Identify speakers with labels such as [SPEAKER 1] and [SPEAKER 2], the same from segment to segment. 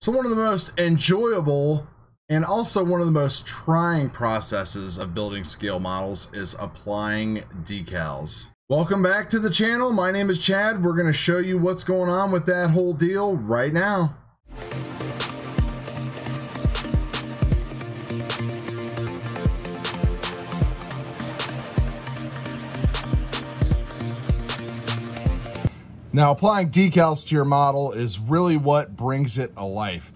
[SPEAKER 1] So one of the most enjoyable and also one of the most trying processes of building scale models is applying decals. Welcome back to the channel. My name is Chad. We're going to show you what's going on with that whole deal right now. Now, applying decals to your model is really what brings it alive.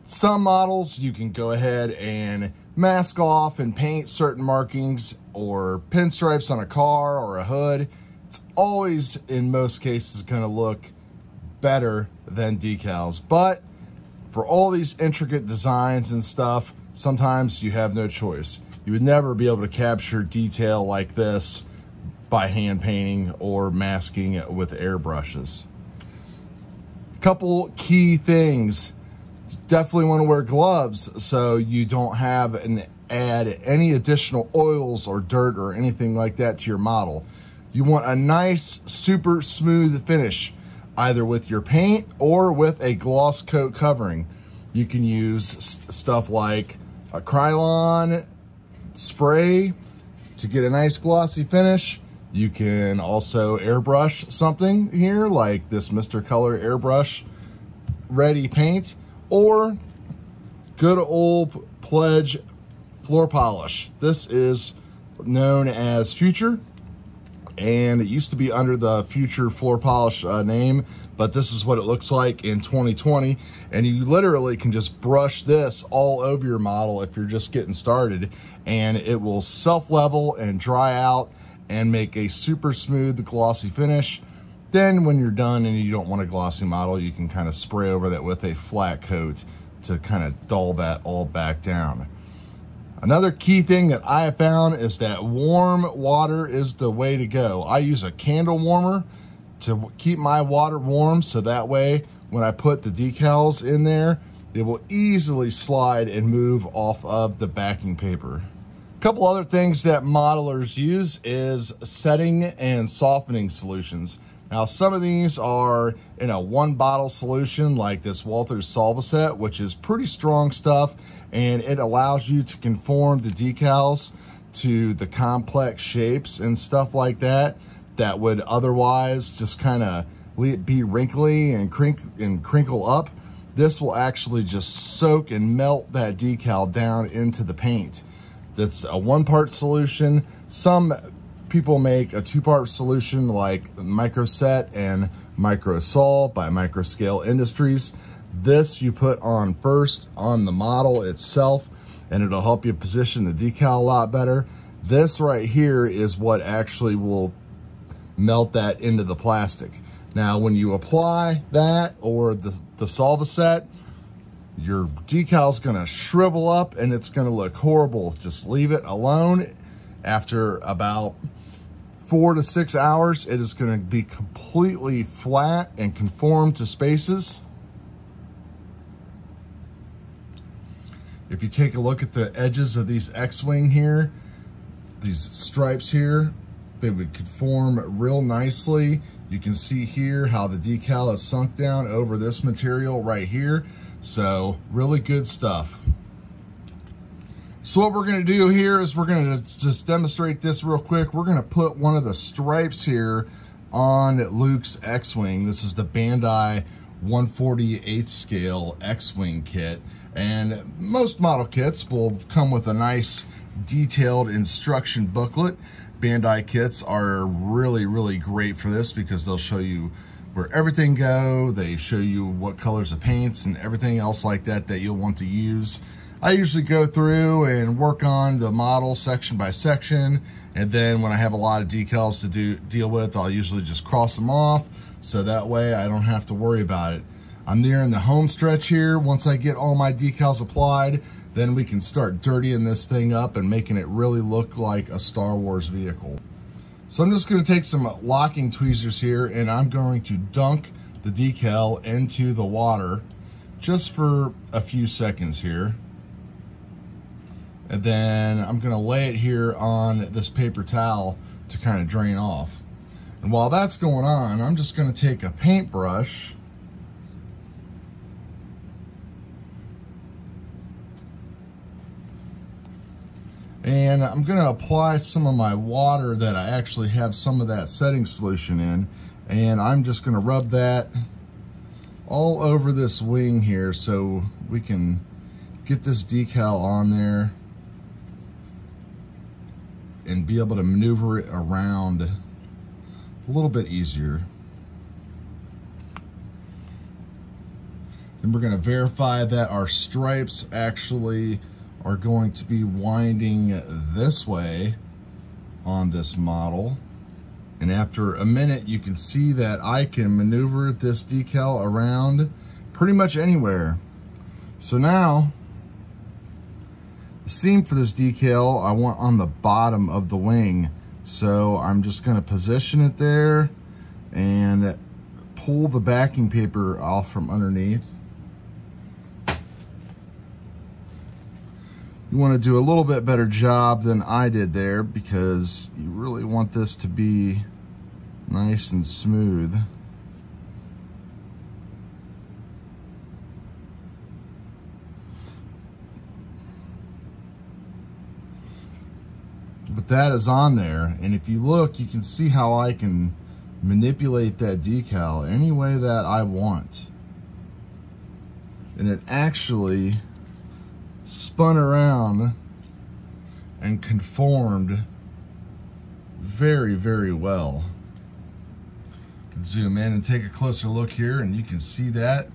[SPEAKER 1] Some models you can go ahead and mask off and paint certain markings or pinstripes on a car or a hood. It's always, in most cases, going to look better than decals. But for all these intricate designs and stuff, sometimes you have no choice. You would never be able to capture detail like this by hand painting or masking it with airbrushes. A couple key things. You definitely want to wear gloves so you don't have and add any additional oils or dirt or anything like that to your model. You want a nice, super smooth finish, either with your paint or with a gloss coat covering. You can use stuff like a Krylon spray to get a nice glossy finish. You can also airbrush something here, like this Mr. Color airbrush ready paint, or good old Pledge floor polish. This is known as Future, and it used to be under the Future floor polish name, but this is what it looks like in 2020. And you literally can just brush this all over your model if you're just getting started, and it will self-level and dry out and make a super smooth glossy finish. Then when you're done and you don't want a glossy model, you can kind of spray over that with a flat coat to kind of dull that all back down. Another key thing that I have found is that warm water is the way to go. I use a candle warmer to keep my water warm, so that way when I put the decals in there, they will easily slide and move off of the backing paper. Couple other things that modelers use is setting and softening solutions. Now, some of these are in a one bottle solution like this Walther's Solvaset, which is pretty strong stuff, and it allows you to conform the decals to the complex shapes and stuff like that that would otherwise just kind of be wrinkly and crinkle up. This will actually just soak and melt that decal down into the paint. That's a one-part solution. Some people make a two-part solution like Microset and Microsol by Microscale Industries. This you put on first on the model itself, and it'll help you position the decal a lot better. This right here is what actually will melt that into the plastic. Now, when you apply that or the Solvaset, your decal's gonna shrivel up and it's gonna look horrible. Just leave it alone. After about 4 to 6 hours, it is gonna be completely flat and conform to spaces. If you take a look at the edges of these X-Wing here, these stripes here, they would conform real nicely. You can see here how the decal is sunk down over this material right here. So really good stuff. So what we're going to do here is we're going to just demonstrate this real quick. We're going to put one of the stripes here on Luke's X-Wing. This is the Bandai 1/48 scale X-Wing kit. And most model kits will come with a nice detailed instruction booklet. Bandai kits are really, really great for this because they'll show you where everything go. They show you what colors of paints and everything else like that that you'll want to use. I usually go through and work on the model section by section, and then when I have a lot of decals to deal with, I'll usually just cross them off so that way I don't have to worry about it. I'm nearing the home stretch here. Once I get all my decals applied, then we can start dirtying this thing up and making it really look like a Star Wars vehicle. So I'm just going to take some locking tweezers here, and I'm going to dunk the decal into the water just for a few seconds here. And then I'm going to lay it here on this paper towel to kind of drain off. And while that's going on, I'm just going to take a paintbrush And I'm going to apply some of my water that I actually have some of that setting solution in, and I'm just going to rub that all over this wing here so we can get this decal on there and be able to maneuver it around a little bit easier. And we're going to verify that our stripes actually are going to be winding this way on this model. And after a minute, you can see that I can maneuver this decal around pretty much anywhere. So now, the seam for this decal I want on the bottom of the wing. So I'm just going to position it there and pull the backing paper off from underneath. You want to do a little bit better job than I did there because you really want this to be nice and smooth. But that is on there, and if you look, you can see how I can manipulate that decal any way that I want. And it actually spun around and conformed very, very well. You can zoom in and take a closer look here, and you can see that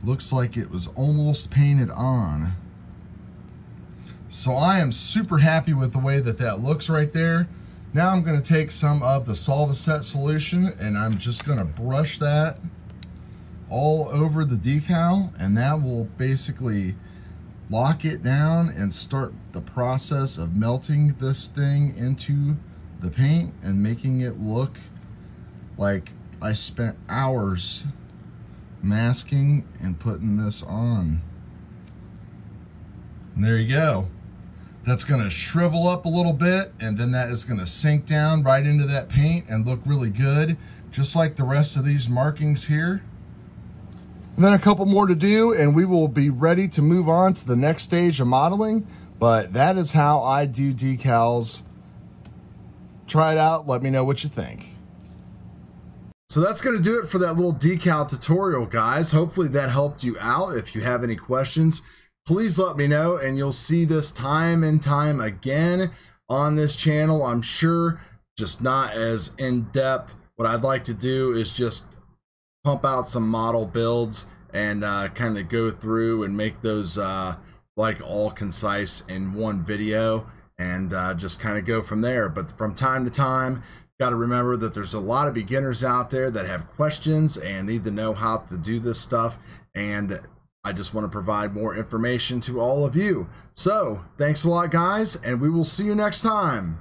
[SPEAKER 1] looks like it was almost painted on. So I am super happy with the way that that looks right there. Now I'm going to take some of the Solvaset solution and I'm just going to brush that all over the decal, and that will basically lock it down and start the process of melting this thing into the paint and making it look like I spent hours masking and putting this on. And there you go. That's going to shrivel up a little bit, and then that is going to sink down right into that paint and look really good, just like the rest of these markings here. And then a couple more to do, and we will be ready to move on to the next stage of modeling. But that is how I do decals. Try it out. Let me know what you think. So that's going to do it for that little decal tutorial, guys. Hopefully that helped you out. If you have any questions, please let me know, and you'll see this time and time again on this channel, I'm sure, just not as in-depth. What I'd like to do is just pump out some model builds and kind of go through and make those like all concise in one video, and just kind of go from there. But from time to time, got to remember that there's a lot of beginners out there that have questions and need to know how to do this stuff, and I just want to provide more information to all of you. So thanks a lot, guys, and we will see you next time.